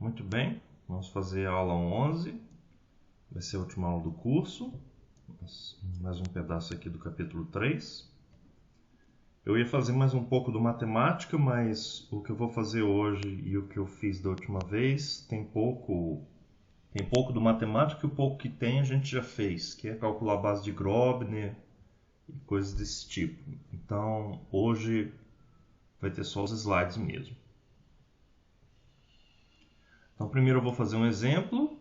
Muito bem, vamos fazer a aula 11, vai ser a última aula do curso, mais um pedaço aqui do capítulo 3. Eu ia fazer mais um pouco do matemática, mas o que eu vou fazer hoje e o que eu fiz da última vez tem pouco do matemática, e o pouco que tem a gente já fez, que é calcular a base de Grobner e coisas desse tipo. Então hoje vai ter só os slides mesmo. Então primeiro eu vou fazer um exemplo,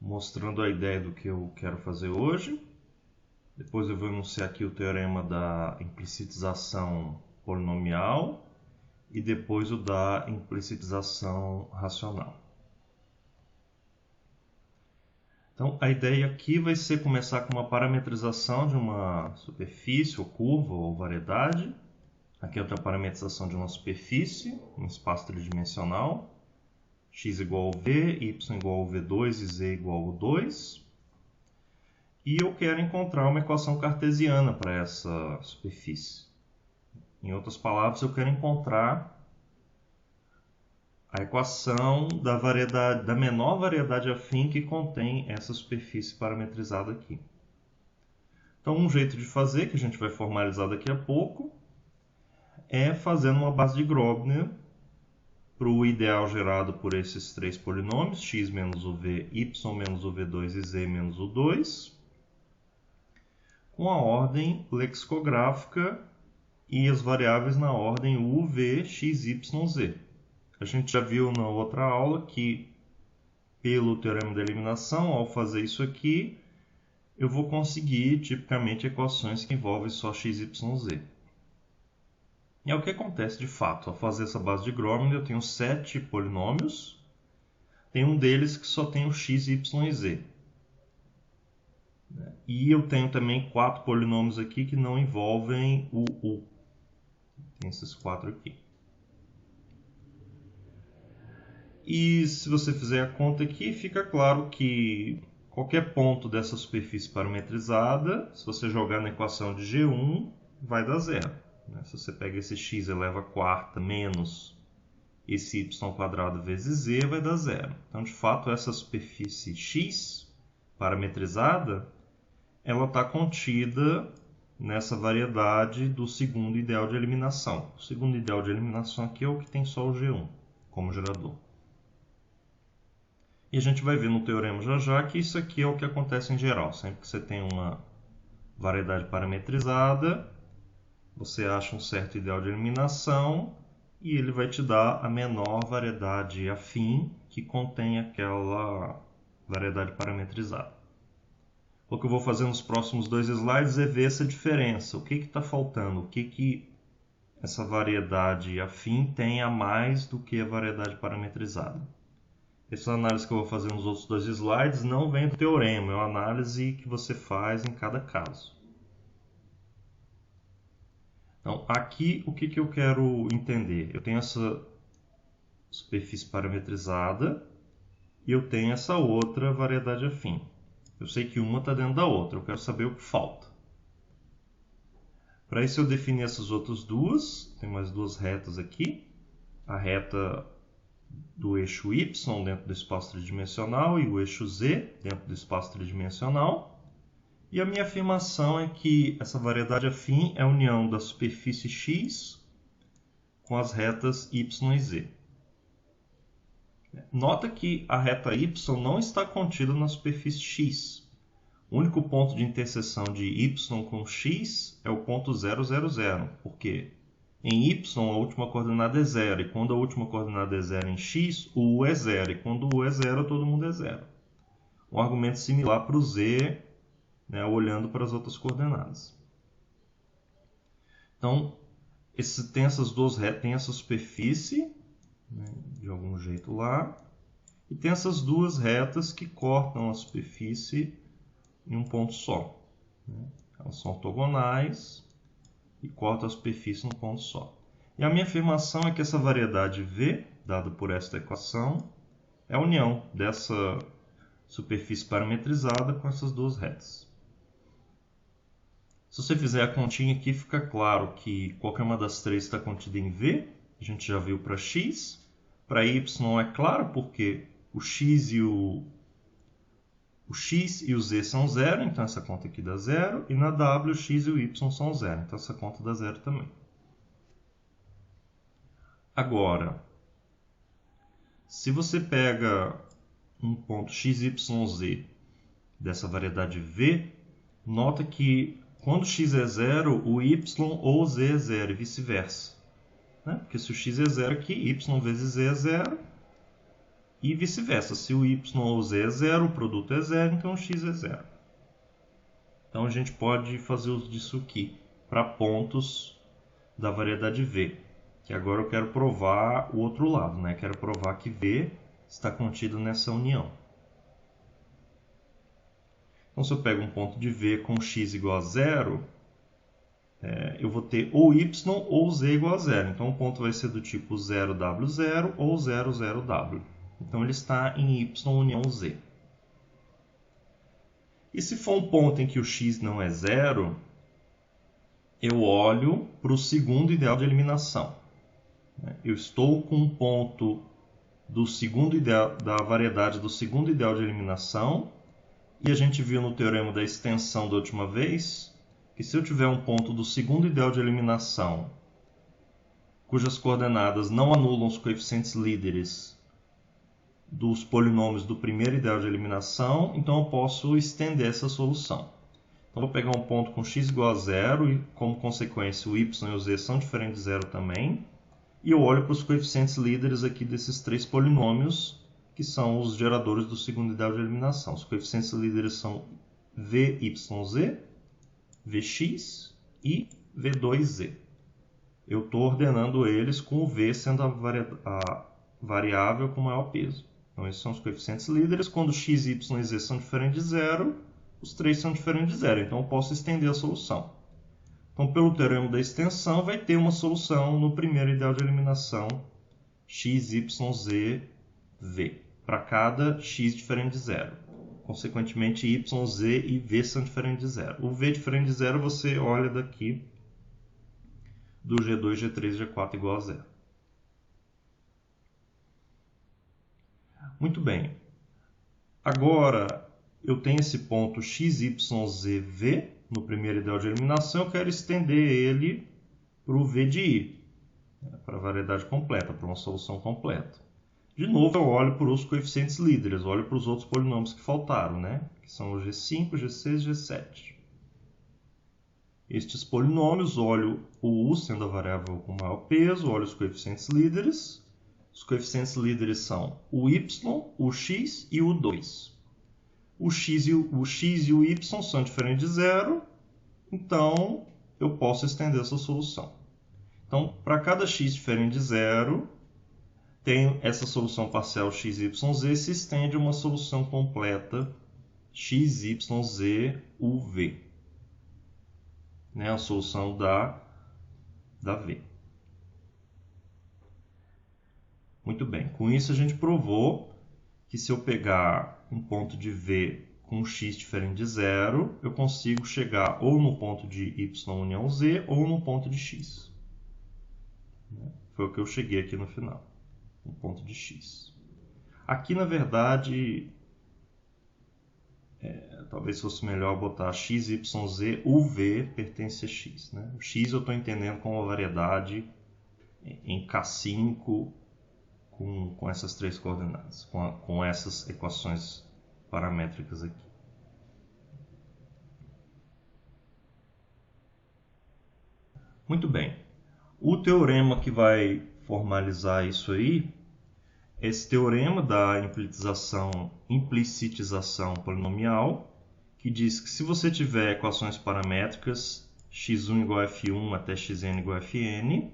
mostrando a ideia do que eu quero fazer hoje. Depois eu vou enunciar aqui o teorema da implicitização polinomial e depois o da implicitização racional. Então a ideia aqui vai ser começar com uma parametrização de uma superfície, ou curva, ou variedade. Aqui é outra parametrização de uma superfície, um espaço tridimensional. X igual a V, Y igual a V2 e Z igual a 2. E eu quero encontrar uma equação cartesiana para essa superfície. Em outras palavras, eu quero encontrar a equação da menor variedade afim que contém essa superfície parametrizada aqui. Então, um jeito de fazer, que a gente vai formalizar daqui a pouco, é fazendo uma base de Grobner para o ideal gerado por esses três polinômios, x menos o v, y menos o v2 e z menos o 2, com a ordem lexicográfica e as variáveis na ordem u, v, x, y, z. A gente já viu na outra aula que, pelo teorema da eliminação, ao fazer isso aqui, eu vou conseguir, tipicamente, equações que envolvem só x, y, z. E é o que acontece de fato. Ao fazer essa base de Grobner, eu tenho 7 polinômios. Tem um deles que só tem o x, y e z. E eu tenho também 4 polinômios aqui que não envolvem o u. Tem esses 4 aqui. E se você fizer a conta aqui, fica claro que qualquer ponto dessa superfície parametrizada, se você jogar na equação de G1, vai dar zero. Se você pega esse x eleva a quarta menos esse y quadrado vezes z, vai dar zero. Então, de fato, essa superfície x parametrizada, ela está contida nessa variedade do segundo ideal de eliminação. O segundo ideal de eliminação aqui é o que tem só o G1 como gerador. E a gente vai ver no teorema já que isso aqui é o que acontece em geral. Sempre que você tem uma variedade parametrizada, você acha um certo ideal de eliminação e ele vai te dar a menor variedade afim que contém aquela variedade parametrizada. O que eu vou fazer nos próximos 2 slides é ver essa diferença. O que está faltando? O que essa variedade afim tem a mais do que a variedade parametrizada? Essa análise que eu vou fazer nos outros 2 slides não vem do teorema, é uma análise que você faz em cada caso. Então, aqui o que eu quero entender? Eu tenho essa superfície parametrizada e eu tenho essa outra variedade afim. Eu sei que uma está dentro da outra, eu quero saber o que falta. Para isso eu defini essas outras duas, tem mais duas retas aqui. A reta do eixo y dentro do espaço tridimensional e o eixo z dentro do espaço tridimensional. E a minha afirmação é que essa variedade afim é a união da superfície x com as retas y e z. Nota que a reta y não está contida na superfície x. O único ponto de interseção de y com x é o ponto 0, 0, 0. Por quê? Em y a última coordenada é 0, e quando a última coordenada é 0 em x, o u é 0, e quando o u é 0, todo mundo é 0. Um argumento similar para o z, olhando para as outras coordenadas. Então, tem essas duas retas, tem essa superfície, de algum jeito lá, e tem essas duas retas que cortam a superfície em um ponto só. Elas são ortogonais e cortam a superfície num ponto só. E a minha afirmação é que essa variedade V, dada por esta equação, é a união dessa superfície parametrizada com essas duas retas. Se você fizer a continha aqui, fica claro que qualquer uma das três está contida em V. A gente já viu para x. Para y é claro, porque o x e o z são zero, então essa conta aqui dá zero. E na w, o x e o y são zero, então essa conta dá zero também. Agora, se você pega um ponto x, y, z dessa variedade v, nota que quando x é zero, o y ou z é zero e vice-versa. Né? Porque se o x é zero aqui, y vezes z é zero e vice-versa. Se o y ou z é zero, o produto é zero, então o x é zero. Então a gente pode fazer uso disso aqui para pontos da variedade v. Que agora eu quero provar o outro lado, né? Quero provar que v está contido nessa união. Então se eu pego um ponto de v com x igual a zero, eu vou ter ou y ou z igual a zero. Então o ponto vai ser do tipo 0w0 ou 00w. Então ele está em y união z. E se for um ponto em que o x não é zero, eu olho para o segundo ideal de eliminação. Eu estou com um ponto do segundo ideal, da variedade do segundo ideal de eliminação, e a gente viu no teorema da extensão da última vez que se eu tiver um ponto do segundo ideal de eliminação cujas coordenadas não anulam os coeficientes líderes dos polinômios do primeiro ideal de eliminação, então eu posso estender essa solução. Então vou pegar um ponto com x igual a zero e, como consequência, o y e o z são diferentes de zero também. E eu olho para os coeficientes líderes aqui desses três polinômios, que são os geradores do segundo ideal de eliminação. Os coeficientes líderes são vyz, vx e v2z. Eu estou ordenando eles com o v sendo a variável com maior peso. Então esses são os coeficientes líderes. Quando x, y e z são diferentes de zero, os três são diferentes de zero. Então eu posso estender a solução. Então, pelo teorema da extensão, vai ter uma solução no primeiro ideal de eliminação x, y, z, v, para cada x diferente de zero. Consequentemente, y, z e v são diferentes de zero. O v diferente de zero você olha daqui do G2, G3 e G4 igual a zero. Muito bem. Agora, eu tenho esse ponto x, y, z, v no primeiro ideal de eliminação, eu quero estender ele para o v de i, para a variedade completa, para uma solução completa. De novo, eu olho para os coeficientes líderes, olho para os outros polinômios que faltaram, né? Que são o G5, G6 e G7. Estes polinômios, olho o u sendo a variável com maior peso, olho os coeficientes líderes. Os coeficientes líderes são o y, o x e o 2. O x e o y são diferentes de zero, então eu posso estender essa solução. Então, para cada x diferente de zero, tenho essa solução parcial x, y, z, se estende uma solução completa x, y, z, u, v. Né? A solução da v. Muito bem, com isso a gente provou que se eu pegar um ponto de v com x diferente de zero, eu consigo chegar ou no ponto de y união z ou no ponto de x. Foi o que eu cheguei aqui no final, no ponto de x. Aqui, na verdade, talvez fosse melhor botar x, y, z, o v pertence a x. Né? O x eu estou entendendo como uma variedade em K5 com essas três coordenadas, com essas equações paramétricas aqui. Muito bem. O teorema que vai formalizar isso aí, esse teorema da implicitização polinomial, que diz que se você tiver equações paramétricas x1 igual a f1 até xn igual a fn,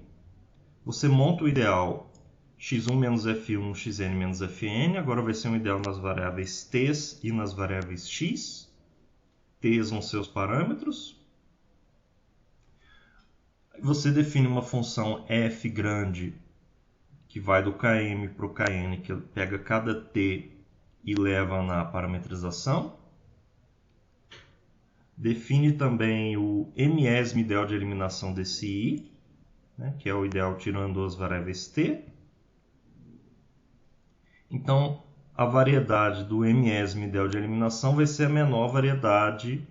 você monta o ideal x1 menos f1, xn menos fn, agora vai ser um ideal nas variáveis t e nas variáveis x. T vão ser os parâmetros. Você define uma função f grande que vai do km para o kn, que pega cada t e leva na parametrização. Define também o mésimo ideal de eliminação desse i, né, que é o ideal tirando as variáveis t. Então, a variedade do MSM ideal de eliminação vai ser a menor variedade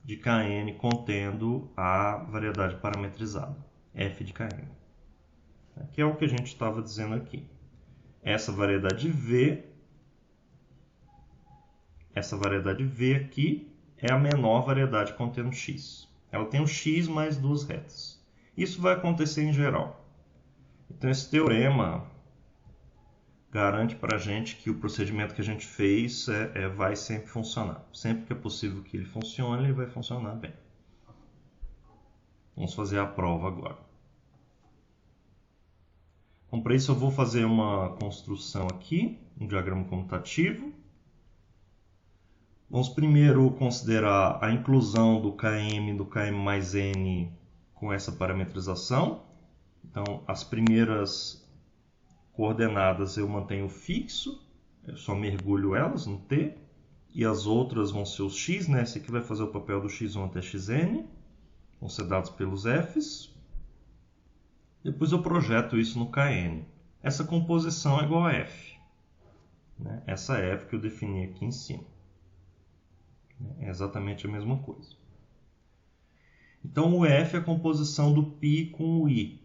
de Kn contendo a variedade parametrizada, f de Kn. Que é o que a gente estava dizendo aqui. Essa variedade V aqui é a menor variedade contendo x. Ela tem um x mais duas retas. Isso vai acontecer em geral. Então, esse teorema garante para a gente que o procedimento que a gente fez vai sempre funcionar. Sempre que é possível que ele funcione, ele vai funcionar bem. Vamos fazer a prova agora. Então, para isso eu vou fazer uma construção aqui, um diagrama comutativo. Vamos primeiro considerar a inclusão do Km do Km mais N com essa parametrização. Então, as primeiras coordenadas eu mantenho fixo, eu só mergulho elas no T, e as outras vão ser os x, né? Esse aqui vai fazer o papel do x1 até xn, vão ser dados pelos f's. Depois eu projeto isso no Kn. Essa composição é igual a f, né? Essa f que eu defini aqui em cima. É exatamente a mesma coisa. Então, o f é a composição do π com o i.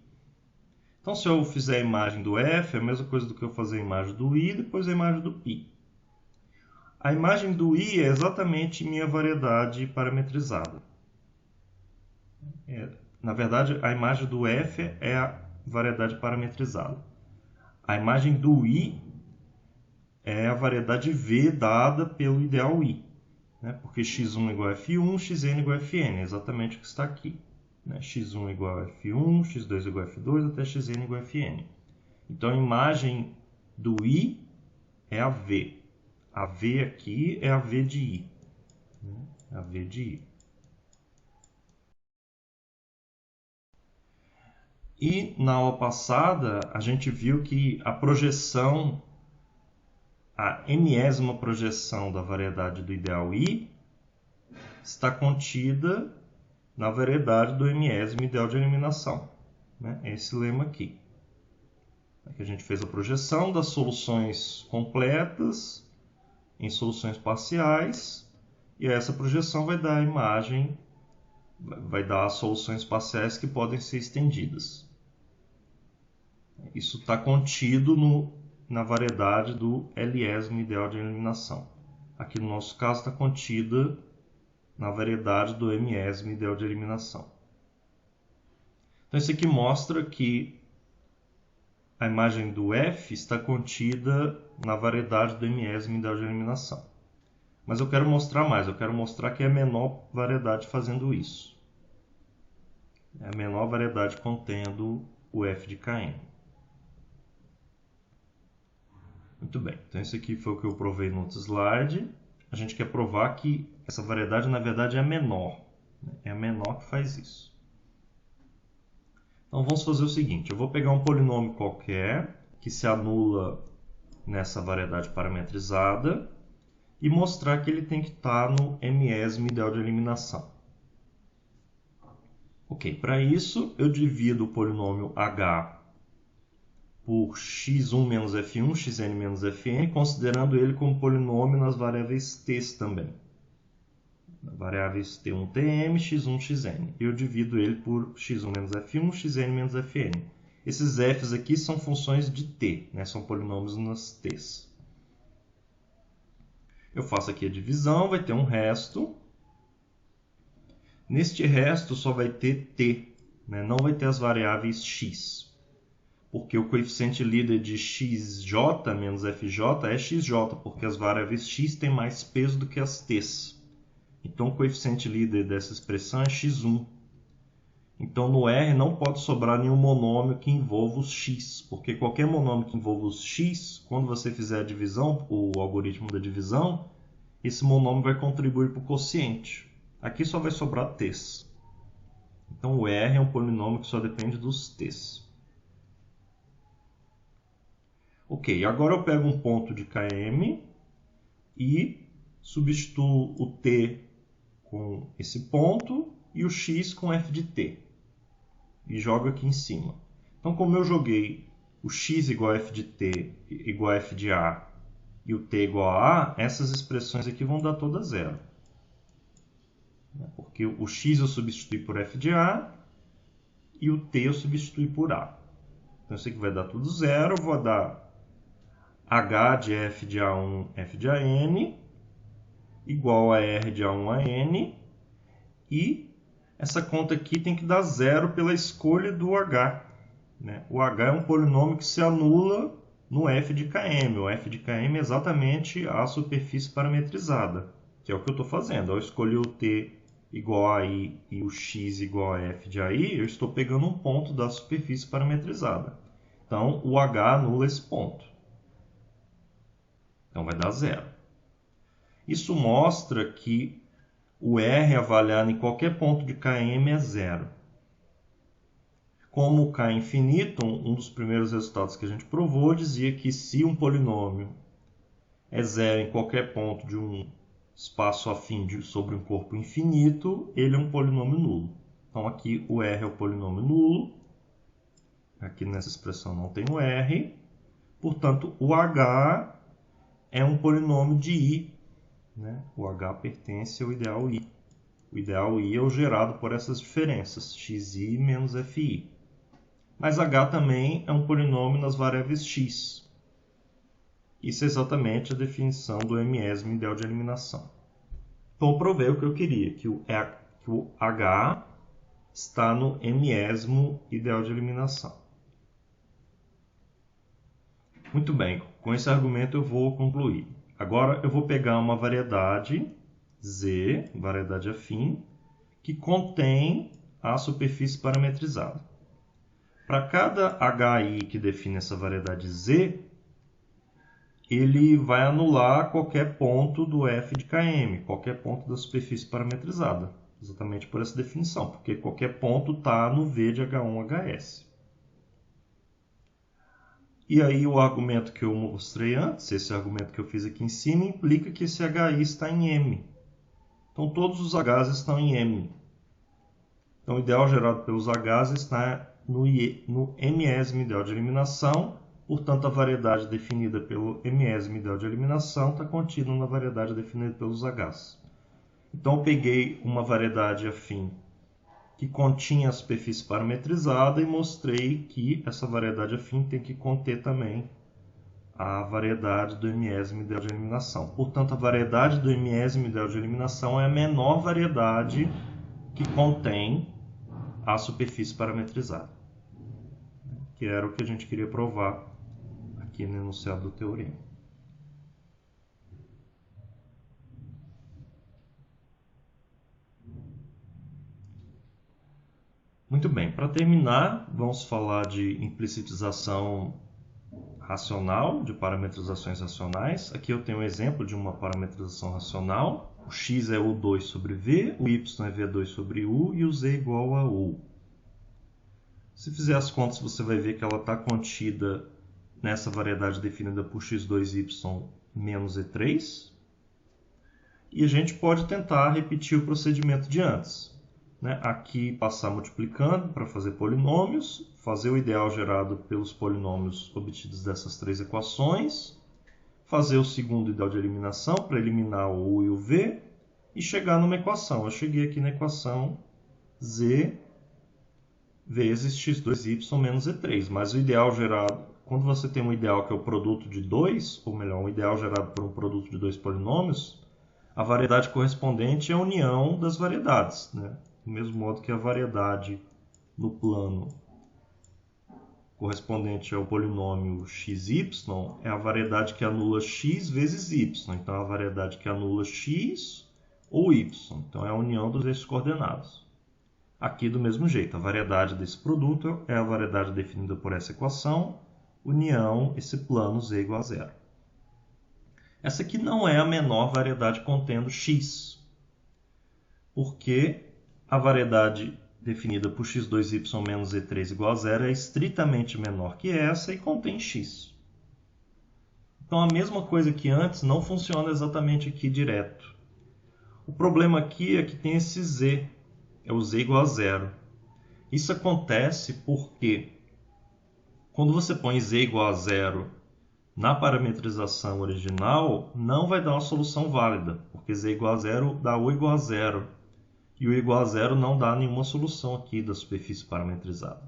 Então, se eu fizer a imagem do f, é a mesma coisa do que eu fazer a imagem do i, depois a imagem do π. A imagem do i é exatamente minha variedade parametrizada. Na verdade, a imagem do f é a variedade parametrizada. A imagem do i é a variedade v dada pelo ideal i. Porque x1 igual a f1, xn igual a fn, é exatamente o que está aqui. x1 igual a f1, x2 igual a f2, até xn igual a fn. Então, a imagem do i é a v. A v aqui é a v de i. A v de i. E na aula passada, a gente viu que a projeção, a enésima projeção da variedade do ideal i, está contida na variedade do enésimo ideal de eliminação. É esse lema aqui. Aqui a gente fez a projeção das soluções completas em soluções parciais, e essa projeção vai dar a imagem, vai dar as soluções parciais que podem ser estendidas. Isso está contido na variedade do L-ésimo ideal de eliminação. Aqui no nosso caso está contida na variedade do M-ésimo ideal de eliminação. Então isso aqui mostra que a imagem do F está contida na variedade do M-ésimo ideal de eliminação. Mas eu quero mostrar mais, eu quero mostrar que é a menor variedade fazendo isso. É a menor variedade contendo o F de Kn. Muito bem, então isso aqui foi o que eu provei no outro slide. A gente quer provar que essa variedade, na verdade, é a menor. É a menor que faz isso. Então, vamos fazer o seguinte. Eu vou pegar um polinômio qualquer, que se anula nessa variedade parametrizada, e mostrar que ele tem que estar no M-ésimo ideal de eliminação. Ok, para isso, eu divido o polinômio h por x1 menos f1, xn menos fn, considerando ele como polinômio nas variáveis t também. Variáveis t1, tm, x1, xn. Eu divido ele por x1 menos f1, xn menos fn. Esses f's aqui são funções de t, são polinômios nas t's. Eu faço aqui a divisão, vai ter um resto. Neste resto só vai ter t, não vai ter as variáveis x. Porque o coeficiente líder de xj menos fj é xj, porque as variáveis x têm mais peso do que as t's. Então, o coeficiente líder dessa expressão é x1. Então, no R não pode sobrar nenhum monômio que envolva os x, porque qualquer monômio que envolva os x, quando você fizer a divisão, o algoritmo da divisão, esse monômio vai contribuir para o quociente. Aqui só vai sobrar t's. Então, o R é um polinômio que só depende dos t's. Ok, agora eu pego um ponto de Km e substituo o t com esse ponto e o x com f de t. E jogo aqui em cima. Então, como eu joguei o x igual a f de t igual a f de a e o t igual a a, essas expressões aqui vão dar todas zero. Porque o x eu substituí por f de a e o t eu substituí por a. Então isso aqui vai dar tudo zero, eu vou dar h de f de a1, f de an, igual a r de a1 a n, e essa conta aqui tem que dar zero pela escolha do h. O h é um polinômio que se anula no f de km. O f de km é exatamente a superfície parametrizada, que é o que eu estou fazendo. Ao escolher o t igual a i e o x igual a f de ai, eu estou pegando um ponto da superfície parametrizada. Então, o h anula esse ponto. Então, vai dar zero. Isso mostra que o r avaliado em qualquer ponto de km é zero. Como o k é infinito, um dos primeiros resultados que a gente provou dizia que se um polinômio é zero em qualquer ponto de um espaço afim sobre um corpo infinito, ele é um polinômio nulo. Então aqui o r é o polinômio nulo, aqui nessa expressão não tem o r, portanto o h é um polinômio de i, O h pertence ao ideal i. O ideal i é o gerado por essas diferenças, xi menos fi. Mas h também é um polinômio nas variáveis x. Isso é exatamente a definição do mésimo ideal de eliminação. Então, eu provei o que eu queria, que o h está no mésimo ideal de eliminação. Muito bem, com esse argumento eu vou concluir. Agora eu vou pegar uma variedade z, variedade afim, que contém a superfície parametrizada. Para cada hi que define essa variedade z, ele vai anular qualquer ponto do f de km, qualquer ponto da superfície parametrizada, exatamente por essa definição, porque qualquer ponto está no v de h1hs. E aí o argumento que eu mostrei antes, esse argumento que eu fiz aqui em cima, implica que esse hi está em m. Então todos os h's estão em m. Então o ideal gerado pelos h's está no mésimo ideal de eliminação, portanto a variedade definida pelo mésimo ideal de eliminação está contida na variedade definida pelos h's. Então eu peguei uma variedade afim que continha a superfície parametrizada e mostrei que essa variedade afim tem que conter também a variedade do mésimo ideal de eliminação. Portanto, a variedade do mésimo ideal de eliminação é a menor variedade que contém a superfície parametrizada, que era o que a gente queria provar aqui no enunciado do teorema. Muito bem, para terminar, vamos falar de implicitização racional, de parametrizações racionais. Aqui eu tenho um exemplo de uma parametrização racional. O x é u2 sobre v, o y é v2 sobre u e o z é igual a u. Se fizer as contas, você vai ver que ela está contida nessa variedade definida por x2y menos e3. E a gente pode tentar repetir o procedimento de antes. Aqui passar multiplicando para fazer polinômios, fazer o ideal gerado pelos polinômios obtidos dessas três equações, fazer o segundo ideal de eliminação para eliminar o u e o v e chegar numa equação. Eu cheguei aqui na equação z vezes x2y menos e3, mas o ideal gerado, quando você tem um ideal que é o produto de dois, ou melhor, um ideal gerado por um produto de dois polinômios, a variedade correspondente é a união das variedades, Do mesmo modo que a variedade no plano correspondente ao polinômio xy é a variedade que anula x vezes y. Então, é a variedade que anula x ou y. Então, é a união dos eixos coordenados. Aqui, do mesmo jeito, a variedade desse produto é a variedade definida por essa equação, união esse plano z igual a zero. Essa aqui não é a menor variedade contendo x, porque a variedade definida por x2y menos e3 igual a zero é estritamente menor que essa e contém x. Então, a mesma coisa que antes não funciona exatamente aqui direto. O problema aqui é que tem esse z, é o z igual a zero. Isso acontece porque Quando você põe z igual a zero na parametrização original, não vai dar uma solução válida, porque z igual a zero dá u igual a zero. E o igual a zero não dá nenhuma solução aqui da superfície parametrizada.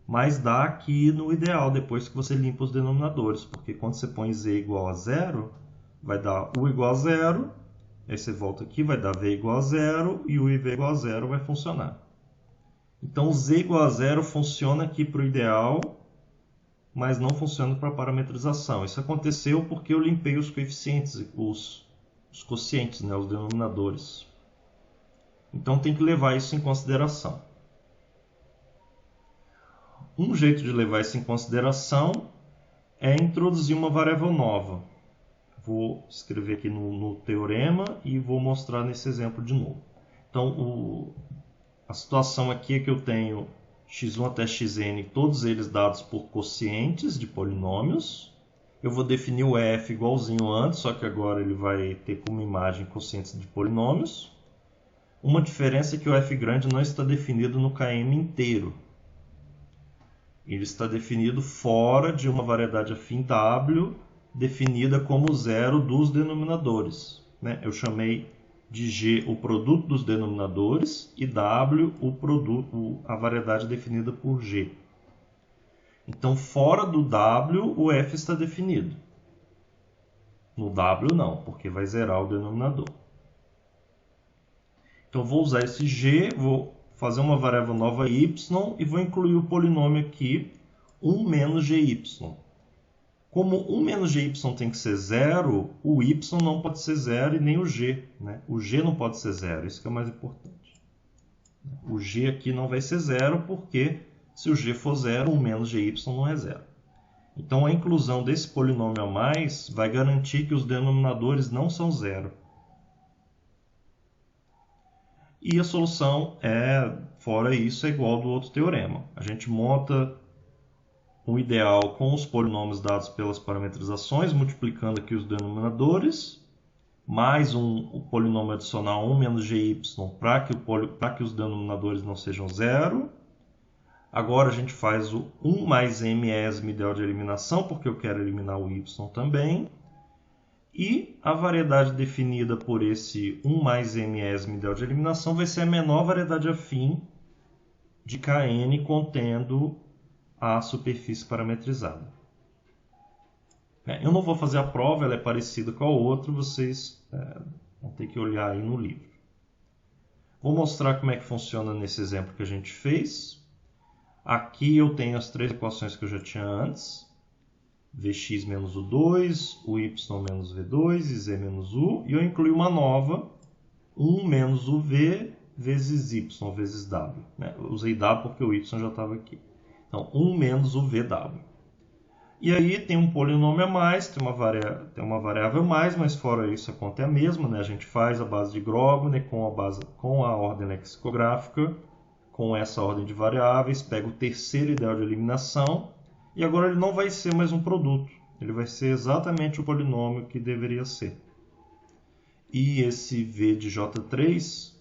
Mas dá aqui no ideal, depois que você limpa os denominadores, porque quando você põe z igual a zero, vai dar u igual a zero, aí você volta aqui, vai dar v igual a zero, e u e v igual a zero vai funcionar. Então, z igual a zero funciona aqui para o ideal, mas não funciona para a parametrização. Isso aconteceu porque eu limpei os coeficientes, os quocientes, né, os denominadores. Então tem que levar isso em consideração. Um jeito de levar isso em consideração é introduzir uma variável nova. Vou escrever aqui no teorema e vou mostrar nesse exemplo de novo. Então, a situação aqui é que eu tenho x1 até xn, todos eles dados por quocientes de polinômios. Eu vou definir o f igualzinho antes, só que agora ele vai ter como imagem quocientes de polinômios. Uma diferença é que o f grande não está definido no KM inteiro. Ele está definido fora de uma variedade afim W, definida como zero dos denominadores. Eu chamei de G o produto dos denominadores e W a variedade definida por G. Então, fora do W, o f está definido. No W não, porque vai zerar o denominador. Então, vou usar esse G, vou fazer uma variável nova y e vou incluir o polinômio aqui, 1 menos gy. Como 1 menos gy tem que ser zero, o y não pode ser zero e nem o g. O g não pode ser zero, isso que é o mais importante. O g aqui não vai ser zero porque se o g for zero, 1 menos gy não é zero. Então a inclusão desse polinômio a mais vai garantir que os denominadores não são zero. E a solução fora isso, é igual ao do outro teorema. A gente monta um ideal com os polinômios dados pelas parametrizações, multiplicando aqui os denominadores, mais o polinômio adicional 1 menos gy para que os denominadores não sejam zero. Agora a gente faz o 1 mais m ideal de eliminação, porque eu quero eliminar o y também. E a variedade definida por esse 1 mais m ideal de eliminação vai ser a menor variedade afim de Kn contendo a superfície parametrizada. Eu não vou fazer a prova, ela é parecida com a outra, vocês vão ter que olhar aí no livro. Vou mostrar como é que funciona nesse exemplo que a gente fez. Aqui eu tenho as três equações que eu já tinha antes. Vx menos u2, uy menos v2 e z menos u. E eu incluí uma nova, 1 menos uv vezes y vezes w. Eu usei w porque o y já estava aqui. Então, 1 menos o VW. E aí tem um polinômio a mais, tem uma variável a mais, mas fora isso a conta é a mesma. A gente faz a base de Grobner com a ordem lexicográfica, com essa ordem de variáveis, pega o terceiro ideal de eliminação, e agora ele não vai ser mais um produto, ele vai ser exatamente o polinômio que deveria ser. E esse v de j3,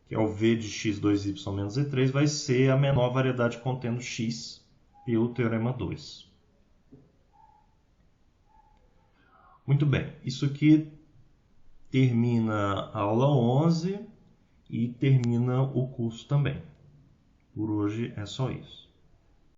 que é o v de x2y menos z3, vai ser a menor variedade contendo x pelo teorema 2. Muito bem, isso aqui termina a aula 11 e termina o curso também. Por hoje é só isso.